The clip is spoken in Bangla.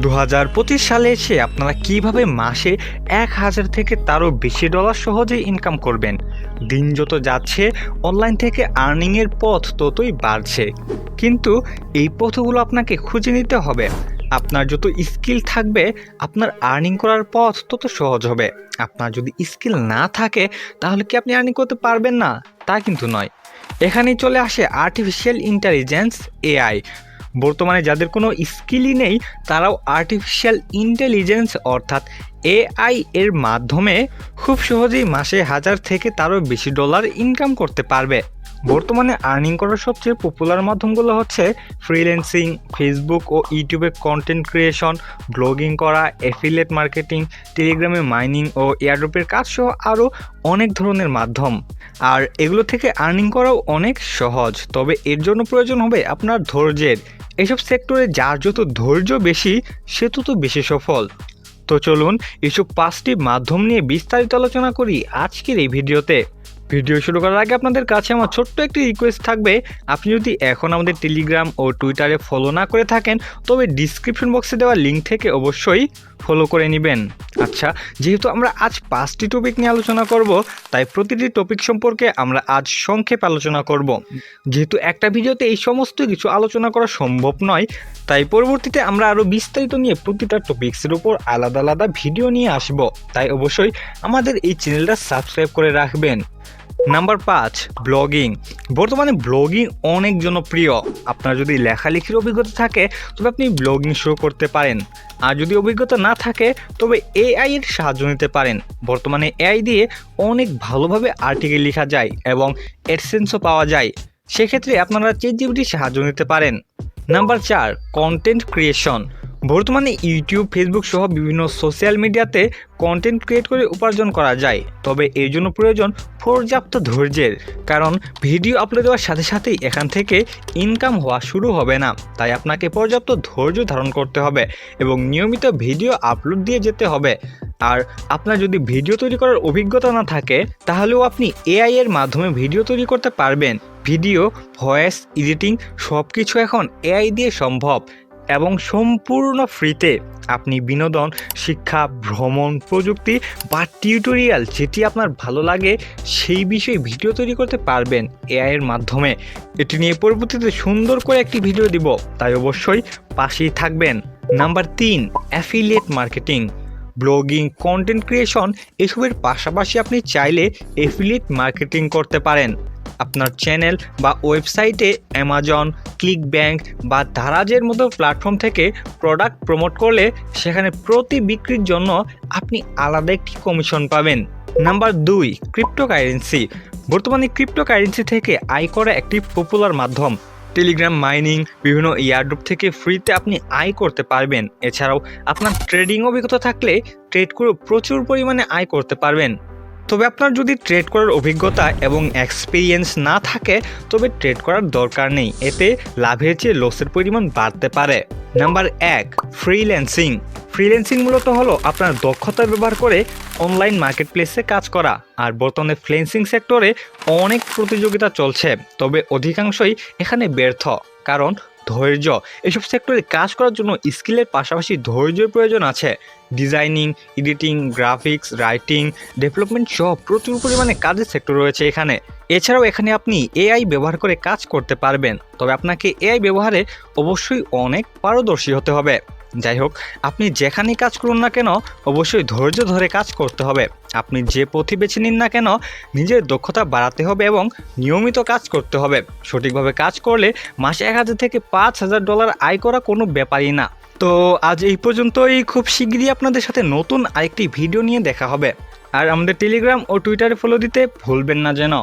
2025 সালে এসে আপনারা কিভাবে মাসে 1000 থেকে তারও বেশি ডলার সহজেই ইনকাম করবেন। দিন যত যাচ্ছে অনলাইন থেকে আর্নিংয়ের পথ ততই বাড়ছে, কিন্তু এই পথগুলো আপনাকে খুঁজে নিতে হবে। আপনার যত স্কিল থাকবে আপনার আর্নিং করার পথ তত সহজ হবে। আপনার যদি স্কিল না থাকে তাহলে কি আপনি আর্নিং করতে পারবেন না? তা কিন্তু নয়। এখানেই চলে আসে আর্টিফিশিয়াল ইন্টেলিজেন্স, এআই। বর্তমানে যাদের কোনো স্কিলই নেই তারাও আর্টিফিশিয়াল ইন্টেলিজেন্স অর্থাৎ এআই এর মাধ্যমে খুব সহজেই মাসে 1000 থেকে তারও বেশি ডলার ইনকাম করতে পারবে। বর্তমানে আর্নিং করার সবচেয়ে পপুলার মাধ্যমগুলো হচ্ছে ফ্রিল্যান্সিং, ফেসবুক ও ইউটিউবে কন্টেন্ট ক্রিয়েশন, ব্লগিং করা, অ্যাফিলিয়েট মার্কেটিং, টেলিগ্রামে মাইনিং ও এয়ারড্রপের কাজ সহ আরও অনেক ধরনের মাধ্যম। আর এগুলো থেকে আর্নিং করাও অনেক সহজ, তবে এর জন্য প্রয়োজন হবে আপনার ধৈর্যের। এইসব সেক্টরে যার যত ধৈর্য বেশি সে তত বেশি সফল। তো চলুন এসব 5টি মাধ্যম নিয়ে বিস্তারিত আলোচনা করি আজকের এই ভিডিওতে। ভিডিও শুরু করার আগে আপনাদের কাছে আমার ছোট্ট একটি রিকোয়েস্ট থাকবে, আপনি যদি এখন আমাদের টেলিগ্রাম ও টুইটারে ফলো না করে থাকেন তবে ডিসক্রিপশন বক্সে দেওয়া লিঙ্ক থেকে অবশ্যই ফলো করে নেবেন। আচ্ছা, যেহেতু আমরা আজ 5টি টপিক নিয়ে আলোচনা করব, তাই প্রতিটি টপিক সম্পর্কে আমরা আজ সংক্ষেপে আলোচনা করব। যেহেতু একটা ভিডিওতে এই সমস্ত কিছু আলোচনা করা সম্ভব নয়, তাই পরবর্তীতে আমরা আরও বিস্তারিত নিয়ে প্রতিটা টপিক্সের উপর আলাদা আলাদা ভিডিও নিয়ে আসব। তাই অবশ্যই আমাদের এই চ্যানেলটা সাবস্ক্রাইব করে রাখবেন। Number 5, blogging. বর্তমানে ব্লগিং অনেক জনপ্রিয়। আপনার যদি লেখালেখির অভিজ্ঞতা থাকে তবে আপনি ব্লগিং শুরু করতে পারেন, আর যদি অভিজ্ঞতা না থাকে তবে এআই এর সাহায্য নিতে পারেন। বর্তমানে এআই দিয়ে অনেক ভালোভাবে আর্টিকেল লেখা যায় এবং অ্যাডসেন্সও পাওয়া যায়, সেক্ষেত্রে আপনারা চ্যাটজিপিটির সাহায্য নিতে পারেন। Number 4, content creation. বর্তমানে ইউটিউব, ফেসবুক সহ বিভিন্ন সোশ্যাল মিডিয়াতে কন্টেন্ট ক্রিয়েট করে উপার্জন করা যায়, তবে এর জন্য প্রয়োজন পর্যাপ্ত ধৈর্যের, কারণ ভিডিও আপলোড দেওয়ার সাথে সাথেই এখান থেকে ইনকাম হওয়া শুরু হবে না। তাই আপনাকে পর্যাপ্ত ধৈর্য ধারণ করতে হবে এবং নিয়মিত ভিডিও আপলোড দিয়ে যেতে হবে। আর আপনার যদি ভিডিও তৈরি করার অভিজ্ঞতা না থাকে তাহলেও আপনি এআই এর মাধ্যমে ভিডিও তৈরি করতে পারবেন। ভিডিও, ভয়েস, এডিটিং সব কিছু এখন এআই দিয়ে সম্ভব এবং সম্পূর্ণ ফ্রিতে। আপনি বিনোদন, শিক্ষা, ভ্রমণ, প্রযুক্তি বা টিউটোরিয়াল যেটি আপনার ভালো লাগে সেই বিষয়ে ভিডিও তৈরি করতে পারবেন এআই এর মাধ্যমে। এটি নিয়ে পরবর্তীতে সুন্দর করে একটি ভিডিও দিব, তাই অবশ্যই পাশেই থাকবেন। Number 3, affiliate marketing. Blogging, content creation এসবের পাশাপাশি আপনি চাইলে অ্যাফিলিয়েট মার্কেটিং করতে পারেন। আপনার চ্যানেল বা ওয়েবসাইটে অ্যামাজন, ক্লিকব্যাঙ্ক বা দারাজের মতো প্ল্যাটফর্ম থেকে প্রোডাক্ট প্রমোট করলে সেখানে প্রতি বিক্রির জন্য আপনি আলাদা একটি কমিশন পাবেন। Number 2, cryptocurrency. বর্তমানে ক্রিপ্টোকারেন্সি থেকে আয় করা একটি পপুলার মাধ্যম। টেলিগ্রাম মাইনিং, বিভিন্ন এয়ারড্রপ থেকে ফ্রিতে আপনি আয় করতে পারবেন। এছাড়াও আপনার ট্রেডিং অভিজ্ঞতা থাকলে ট্রেড করে প্রচুর পরিমাণে আয় করতে পারবেন। তবে আপনার যদি ট্রেড করার অভিজ্ঞতা এবং এক্সপিরিয়েন্স না থাকে তবে ট্রেড করার দরকার নেই, এতে লাভের চেয়ে লসের পরিমাণ বাড়তে পারে। Number 1, freelancing. ফ্রিল্যান্সিং মূলত হলো আপনার দক্ষতা ব্যবহার করে অনলাইন মার্কেট প্লেসে কাজ করা। আর বর্তমানে ফ্রিল্যান্সিং সেক্টরে অনেক প্রতিযোগিতা চলছে, তবে অধিকাংশই এখানে ব্যর্থ, কারণ ধৈর্য। এসব সেক্টরে কাজ করার জন্য স্কিলের পাশাপাশি ধৈর্যের প্রয়োজন আছে। Designing, editing, graphics, writing, development সহ প্রচুর পরিমাণে কাজের সেক্টর রয়েছে এখানে। এছাড়াও এখানে আপনি এআই ব্যবহার করে কাজ করতে পারবেন, তবে আপনাকে এআই ব্যবহারে অবশ্যই অনেক পারদর্শী হতে হবে। যাই হোক, আপনি যেখানেই কাজ করুন না কেন অবশ্যই ধৈর্য ধরে কাজ করতে হবে। আপনি যে পথই বেছে নিন না কেন নিজের দক্ষতা বাড়াতে হবে এবং নিয়মিত কাজ করতে হবে। সঠিকভাবে কাজ করলে মাসে 1000 থেকে 5000 ডলার আয় করা কোনো ব্যাপারই না। তো আজ এই পর্যন্তই, খুব শিগগিরই আপনাদের সাথে নতুন আরেকটি ভিডিও নিয়ে দেখা হবে। আর আমাদের টেলিগ্রাম ও টুইটারে ফলো দিতে ভুলবেন না যেন।